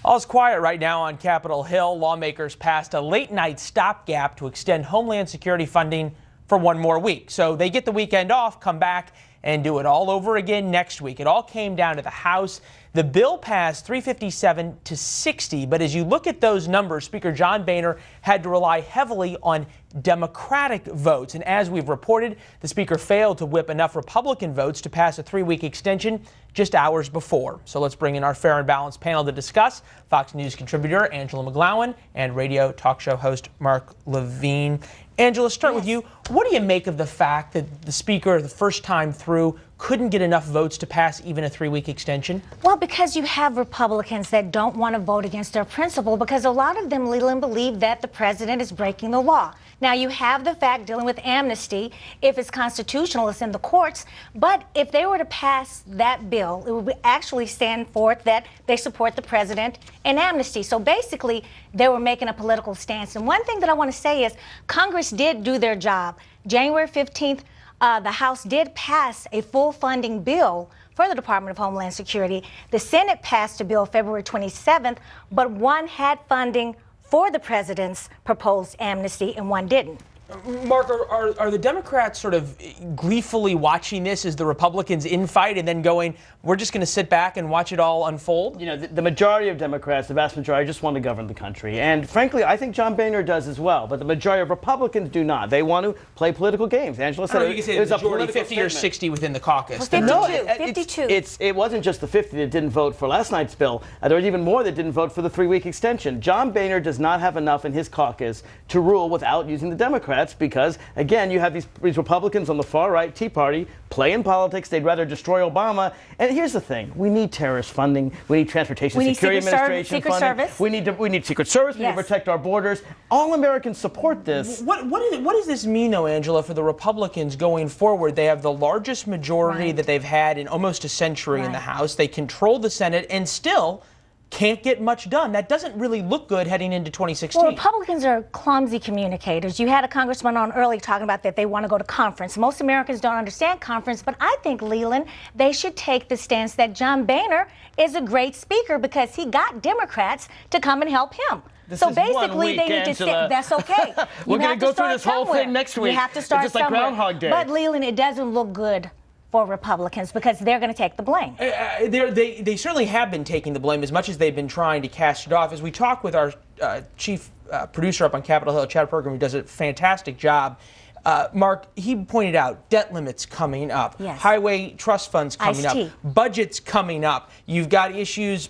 All's quiet right now on Capitol Hill. Lawmakers passed a late-night stopgap to extend Homeland Security funding for one more week. So they get the weekend off, come back, and do it all over again next week. It all came down to the House. The bill passed 357 to 60, but as you look at those numbers, Speaker John Boehner had to rely heavily on Democratic votes. And as we've reported, the Speaker failed to whip enough Republican votes to pass a 3-week extension just hours before. So let's bring in our Fair and Balanced panel to discuss. Fox News contributor Angela McGlowan and radio talk show host Mark Levine. Angela, start with you. What do you make of the fact that the Speaker, the first time through, couldn't get enough votes to pass even a 3-week extension? Well, because you have Republicans that don't want to vote against their principle, because a lot of them, Leland, believe that the president is breaking the law. Now, you have the fact dealing with amnesty. If it's constitutional, it's in the courts. But if they were to pass that bill, it would actually stand forth that they support the president and amnesty. So basically, they were making a political stance. And one thing that I want to say is Congress did do their job. January 15th, the House did pass a full funding bill for the Department of Homeland Security. The Senate passed a bill February 27th, but one had funding for the president's proposed amnesty and one didn't. Mark, are the Democrats sort of gleefully watching this as the Republicans infight and then going, we're just going to sit back and watch it all unfold? You know, the majority of Democrats, the vast majority, just want to govern the country. And frankly, I think John Boehner does as well. But the majority of Republicans do not. They want to play political games. Angela said you can say it was a majority, a 50 statement. or 60 within the caucus. Well, 52. 52. It wasn't just the 50 that didn't vote for last night's bill. There was even more that didn't vote for the 3-week extension. John Boehner does not have enough in his caucus to rule without using the Democrats because, again, you have these Republicans on the far right, Tea Party, playing politics. They'd rather destroy Obama. And here's the thing. We need terrorist funding. We need Transportation Security Administration Secret funding. Service. We need Secret Service. We need to protect our borders. All Americans support this. What does this mean, though, Angela, for the Republicans going forward? They have the largest majority that they've had in almost a century in the House. They control the Senate and still can't get much done. That doesn't really look good heading into 2016. Well, Republicans are clumsy communicators. You had a congressman on early talking about that they want to go to conference. Most Americans don't understand conference, but I think, Leland, they should take the stance that John Boehner is a great speaker because he got Democrats to come and help him. So basically, they need to sit. That's okay. We're going to go through this whole thing next week. You have to start it's just like Groundhog Day. But, Leland, it doesn't look good for Republicans because they're going to take the blame. They certainly have been taking the blame as much as they've been trying to cast it off. As we talk with our chief producer up on Capitol Hill, Chad Pergram, who does a fantastic job, Mark, he pointed out debt limits coming up, highway trust funds coming up, budgets coming up. You've got issues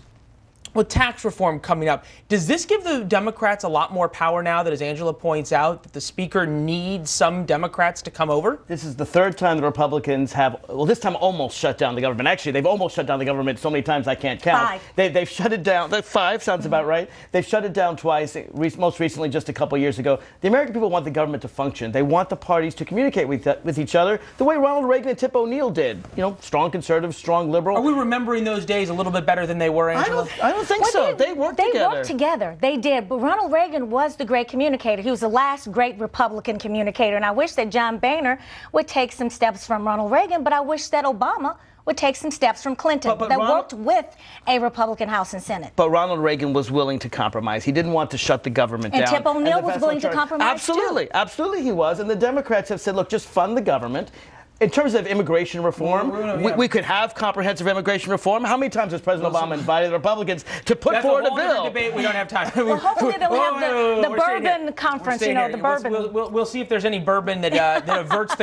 with tax reform coming up. Does this give the Democrats a lot more power now that, as Angela points out, that the Speaker needs some Democrats to come over? This is the third time the Republicans have, well, this time almost shut down the government. Actually, they've almost shut down the government so many times I can't count. 5. They've shut it down. 5 sounds about right. They've shut it down twice, most recently just a couple years ago. The American people want the government to function. They want the parties to communicate with each other the way Ronald Reagan and Tip O'Neill did. You know, strong conservative, strong liberal. Are we remembering those days a little bit better than they were, Angela? I don't think so. They worked together. They worked together. They did. But Ronald Reagan was the great communicator. He was the last great Republican communicator. And I wish that John Boehner would take some steps from Ronald Reagan, but I wish that Obama would take some steps from Clinton that worked with a Republican House and Senate. But Ronald Reagan was willing to compromise. He didn't want to shut the government down. And Tip O'Neill was willing to compromise Absolutely. too. Absolutely he was. And the Democrats have said, look, just fund the government. In terms of immigration reform, we could have comprehensive immigration reform. How many times has President Obama invited the Republicans to put forward a bill? That's a whole debate. We don't have time. Well, hopefully they'll have the bourbon conference, you know, the bourbon. We'll see if there's any bourbon that averts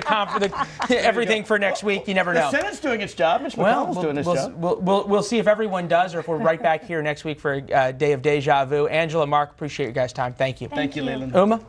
everything for next week. You never know. The Senate's doing its job. Mitch McConnell's doing his job. We'll see if everyone does or if we're right back here next week for a day of deja vu. Angela, Mark, appreciate your guys' time. Thank you. Thank you, Leland. Uma?